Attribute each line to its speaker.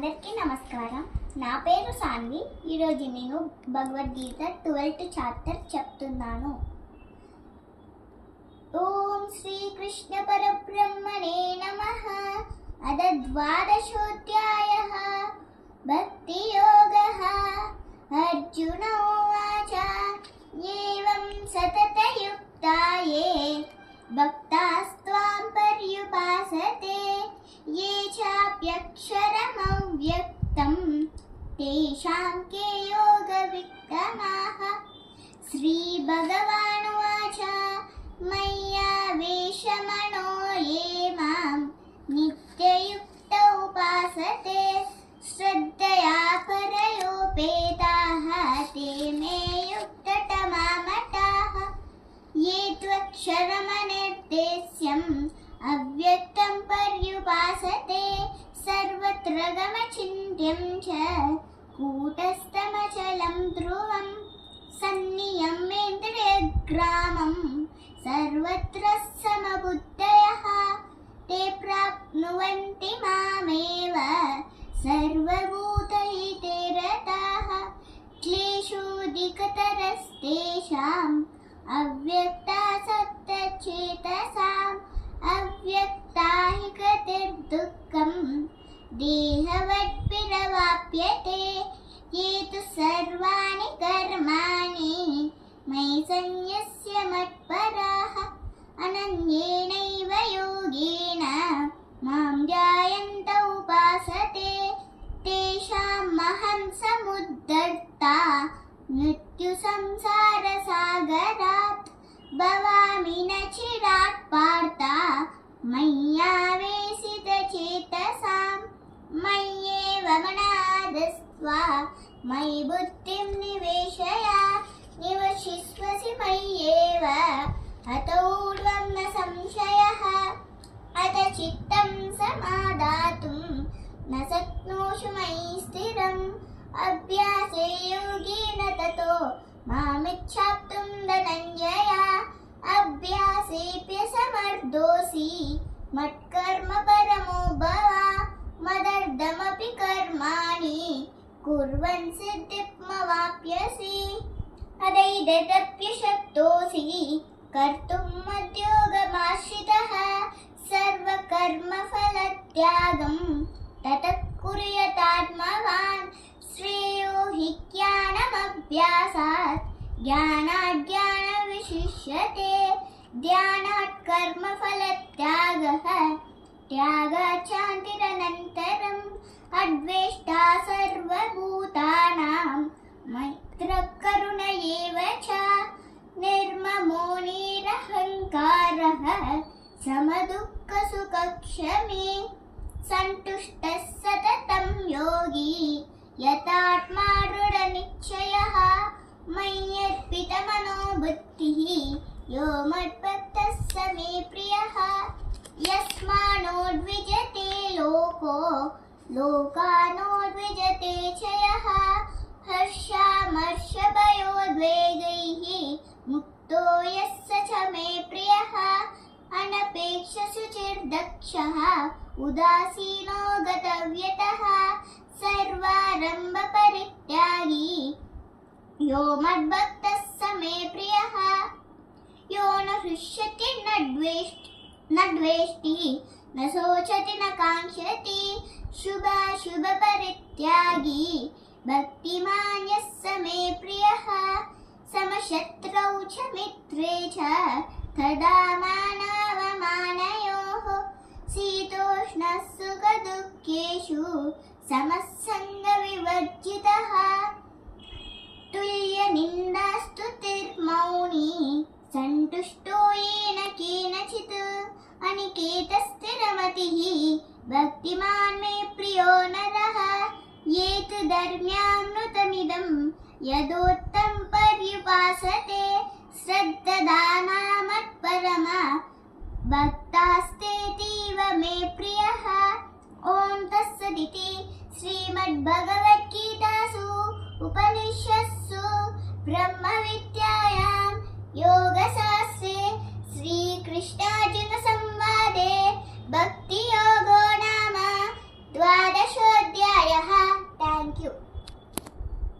Speaker 1: అందరికీ నమస్కారం. నా పేరు సాన్వి. ఈరోజు నేను భగవద్గీత 12th చాప్టర్ చెప్తున్నాను. ఓం శ్రీకృష్ణ పరబ్రహ్మణే నమః. అద ద్వాదశోధ్యాయః. భక్తి యోగః. అర్జున ఉవాచ ఏవం సతతయుక్తా యే భక్తాస్త్వాం పర్యుపాసతే ये चाप्यक्षरमव्यक्तं तेषां के योगविक्तमाः. श्रीभगवानुवाच मय्यावेशमनो ये मां नित्ययुक्तौ उपासते श्रद्धया परयोपेताः ते मे युक्ततमामताः. ये त्वक्षरमनिर्देश्यम् अव्यक्तं पर्युपासते सर्वत्र गमचिन्त्यं च कूटस्थमचलं ध्रुवं सन्नियम्येन्द्रियग्रामं सर्वत्र समबुद्धयः ते प्राप्नुवन्ति मामेव सर्वभूतहिते रताः. क्लेशोऽधिकतरस्तेषाम् अव्यक्तासक्तचेतसाम् अव्यक्ता हि गतिर्दुःखं देहवद्भिरवाप्यते. ये तु सर्वाणि कर्माणि मयि सन्न्यस्य मत्पराः अनन्येनैव योगेन मां ध्यायन्त उपासते तेषामहं समुद्धर्ता मृत्युसंसारसागरात् भवामि न चिरात् पार्थ मय्यावेशितचेतसां. मय्येव मनादस्त्व मयि बुद्धिं निवेशय निवशिष्यसि मय्येव हतोऽर्वं न संशयः. अथ चित्तं समादातुं न शक्नोषि मयि स्थिरम् अभ्यासे योगेन ततो मामिच्छाप्तुं धनञ्जय. अभ्यासेऽप्यसमर्थोऽसि मत्कर्म परमो भव. मदर्थमपि कर्माणि कुर्वन् सिद्धिमवाप्स्यसि. अदैतदप्यशक्तोऽसि कर्तुं मद्योगमाश्रितः. सर्वकर्मफलत्यागं ततः कुर्यादात्मवान्. श्रेयो हि ज्ञानमभ्यासात् ज्ञानात् ज्ञानविशिष्यते. ध्यानात् कर्मफलत्यागः त्यागात् शान्तिरनन्तरम्. अद्वेष्टा सर्वभूतानां मैत्रः करुण एव च. निर्ममो निरहङ्कारः समदुःखसुखक्षमी. सन्तुष्टः सततं योगी यतात्मा दृढनिश्चयः. मय्यर्पितमनोबुद्धिः यो मद्भक्तः स मे प्रियः. यस्मान्नोद्विजते लोको लोकान्नोद्विजते च यः. हर्षामर्षभयोद्वेगैः मुक्तो यः स च मे प्रियः. अनपेक्षशुचिर्दक्षः उदासीनो गतव्यतः. सर्वारम्भपरित्यागी यो मद्भक्तः स मे प्रियः. यो न हृष्यति न द्वेष्टि न शोचति न काङ्क्षति शुभाशुभपरित्यागी भक्तिमान् यः स मे प्रियः. समशत्रौ च मित्रे च तदा मानावमानयोः. शीतोष्णः सुखदुःखेषु समः सङ्गविवर्जितः. तुल्यनिन्दास्तुतिर्मौनी सन्तुष्टो येन केनचित्. अनिकेतस्थिरमतिः भक्तिमान् मे प्रियो नरः. ये तु धर्म्यामृतमिदं यदोक्तं पर्युपासते श्रद्धदाना मत्परमा भक्तास्तेतीव मे प्रियः. ॐ तत्सदिति श्रीमद्भगवद्गीतासु उपनिषत्सु ब्रह्मविद्यायां योगशास्त्रे श्रीकृष्णार्जुनसंवादे भक्तियोगो नाम 12th अध्यायः. యూ.